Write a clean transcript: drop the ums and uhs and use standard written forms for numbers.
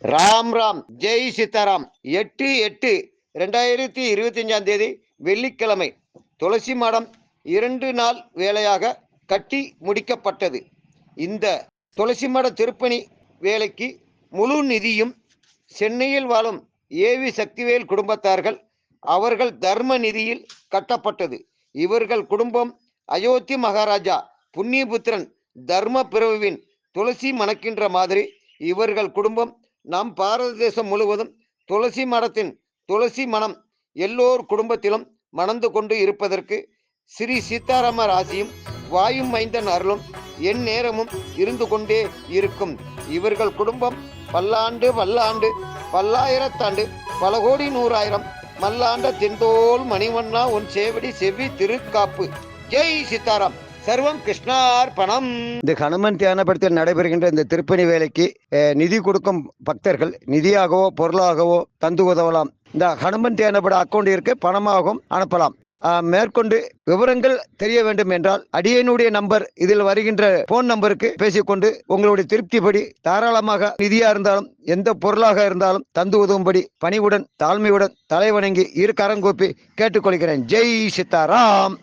ராம் ராம், ஜெய் சீதாராம். 8/8/2025 வெள்ளிக்கிழமை துளசி மாடம் 2 நாள் வேலையாக கட்டி முடிக்கப்பட்டது. இந்த துளசி மாட திருப்பணி வேலைக்கு முழு நிதியும் சென்னையில் வாழும் ஏவி சக்திவேல் குடும்பத்தார்கள் அவர்கள் தர்ம நிதியில் கட்டப்பட்டது. இவர்கள் குடும்பம் அயோத்தி மகாராஜா புண்ணியபுத்திரன் தர்ம பிரபுவின் துளசி மணக்கின்ற மாதிரி இவர்கள் குடும்பம் நம் பாரத தேசம் முழுவதும் துளசி மடத்தின் துளசி மனம் எல்லோர் குடும்பத்திலும் மணந்து கொண்டு இருப்பதற்கு ஸ்ரீ சீதாராம ராசியும் வாயும் மைந்தன் அருளும் என் நேரமும் இருந்து கொண்டே இருக்கும். இவர்கள் குடும்பம் பல்லாண்டு பல்லாண்டு பல்லாயிரத்தாண்டு பல கோடி நூறாயிரம் மல்லாண்ட தென்தோல் மணிவண்ணா உன் சேவடி செவ்வி திருக்காப்பு. ஜெய் சீதாராம். சர்வம் கிருஷ்ணார்பணம். இந்த ஹனுமன் தியானப்படுத்த நடைபெறுகின்ற இந்த திருப்பணி வேலைக்கு நிதி கொடுக்கும் பக்தர்கள் நிதியாகவோ பொருளாகவோ தந்து உதவலாம். இந்த ஹனுமன் தியானப்பட அக்கௌண்ட் இருக்க பணமாகவும் அனுப்பலாம். மேற்கொண்டு விவரங்கள் தெரிய வேண்டும் என்றால் அடியனுடைய நம்பர் இதில் வருகின்ற போன் நம்பருக்கு பேசிக்கொண்டு உங்களுடைய திருப்திப்படி தாராளமாக நிதியா இருந்தாலும் எந்த பொருளாக இருந்தாலும் தந்து உதவும்படி பணிவுடன் தாழ்மையுடன் தலைவணங்கி இரு கரங்கூப்பி கேட்டுக்கொள்கிறேன். ஜெய் சீதாராம்.